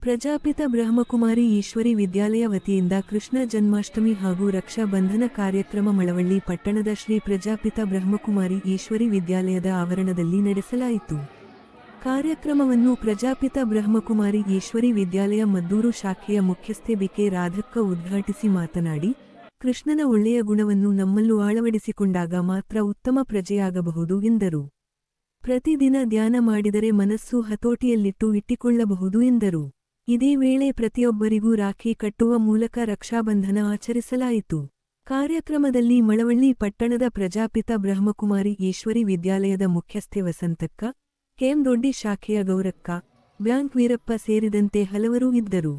ಪ್ರಜಾಪಿತ ಬ್ರಹ್ಮಕುಮಾರಿ ಈಶ್ವರಿ ವಿದ್ಯಾಲಯ ವತಿಯಿಂದ ಕೃಷ್ಣ ಜನ್ಮಾಷ್ಟಮಿ ಹಾಗೂ ರಕ್ಷಾ ಬಂಧನ ಕಾರ್ಯಕ್ರಮ ಮಳವಳ್ಳಿ ಪಟ್ಟಣದ ಶ್ರೀ ಪ್ರಜಾಪಿತ ಬ್ರಹ್ಮಕುಮಾರಿ ಈಶ್ವರಿ ವಿದ್ಯಾಲಯದ ಆವರಣದಲ್ಲಿ ನಡೆಸಲಾಯಿತು. ಕಾರ್ಯಕ್ರಮವನ್ನು ಪ್ರಜಾಪಿತ ಬ್ರಹ್ಮಕುಮಾರಿ ಈಶ್ವರಿ ವಿದ್ಯಾಲಯ ಮದ್ದೂರು ಶಾಖೆಯ ಮುಖ್ಯಸ್ಥೆ ಬಿಕೆ ರಾಧಕ್ಕ ಉದ್ಘಾಟಿಸಿ ಮಾತನಾಡಿ, ಕೃಷ್ಣನ ಒಳ್ಳೆಯ ಗುಣವನ್ನು ನಮ್ಮಲ್ಲೂ ಅಳವಡಿಸಿಕೊಂಡಾಗ ಮಾತ್ರ ಉತ್ತಮ ಪ್ರಜೆಯಾಗಬಹುದು ಎಂದರು. ಪ್ರತಿದಿನ ಧ್ಯಾನ ಮಾಡಿದರೆ ಮನಸ್ಸು ಹತೋಟಿಯಲ್ಲಿಟ್ಟು ಇಟ್ಟುಕೊಳ್ಳಬಹುದು ಎಂದರು. ಇದೇ ವೇಳೆ ಪ್ರತಿಯೊಬ್ಬರಿಗೂ ರಾಖಿ ಕಟ್ಟುವ ಮೂಲಕ ರಕ್ಷಾಬಂಧನ ಆಚರಿಸಲಾಯಿತು. ಕಾರ್ಯಕ್ರಮದಲ್ಲಿ ಮಳವಳ್ಳಿ ಪಟ್ಟಣದ ಪ್ರಜಾಪಿತ ಬ್ರಹ್ಮಕುಮಾರಿ ಈಶ್ವರಿ ವಿದ್ಯಾಲಯದ ಮುಖ್ಯಸ್ಥೆ ವಸಂತಕ್ಕ, ಕೆಎಂದೊಡ್ಡಿ ಶಾಖೆಯ ಗೌರಕ್ಕ, ಬ್ಯಾಂಕ್ ವೀರಪ್ಪ ಸೇರಿದಂತೆ ಹಲವರು ಇದ್ದರು.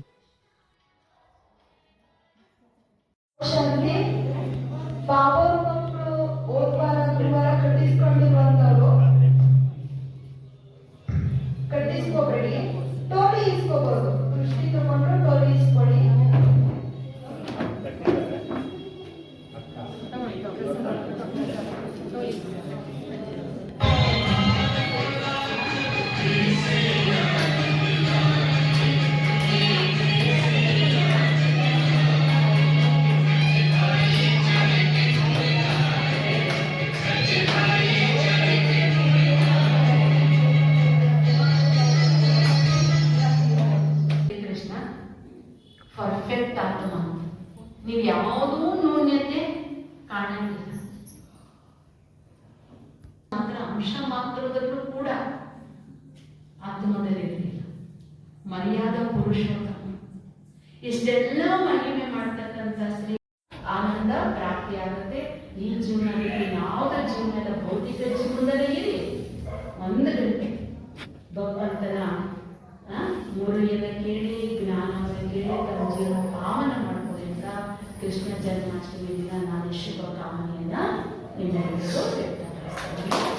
ಕಟ್ಟಿಸ್ಕೋಬೇಡಿ, ಟೋಲಿ ಇಸ್ಕೋಬಹುದು. ದೃಷ್ಟಿ ತಗೊಂಡು ಟೋಲಿ ಇಸ್ಕೊಳ್ಳಿ. ಪರ್ಫೆಕ್ಟ್ ಆತ್ಮ, ನೀವು ಯಾವುದೂ ನ್ಯೂನ್ಯತೆ ಕಾಣಂಗಿಲ್ಲ. ಮಾತ್ರ ಅಂಶ ಮಾತ್ರದಲ್ಲೂ ಕೂಡ ಆತ್ಮದಲ್ಲಿರಲಿಲ್ಲ. ಮರ್ಯಾದ ಪುರುಷೋತ್ತಮ, ಇಷ್ಟೆಲ್ಲ ಮಹಿಮೆ ಮಾಡ್ತಕ್ಕಂಥ ಶ್ರೀ ಆನಂದ ಪ್ರಾಪ್ತಿಯಾಗುತ್ತೆ. ಈ ಜೀವನದಲ್ಲಿ ಯಾವುದೇ ಜೀವನದ ಭೌತಿಕ ಜೀವನದಲ್ಲಿ ಇರಿ, ಒಂದು ಗಂಟೆ ಭಗವಂತನ ಮುರುಳಿಯನ್ನು ಕೇಳಿ, ಜ್ಞಾನವನ್ನು ಕೇಳಿ ತಮ್ಮ ಜೀವನ ಪಾವನ ಮಾಡ್ಕೊಳ್ಳಿ ಅಂತ ಕೃಷ್ಣ ಜನ್ಮಾಷ್ಟಮಿ ದಿನ ನಾನು ಶುಭ ಕಾಮನೆಯನ್ನ ನಿಮ್ಮೆಲ್ಲರಿಗೂ ವ್ಯಕ್ತಪಡಿಸ್ತೇನೆ.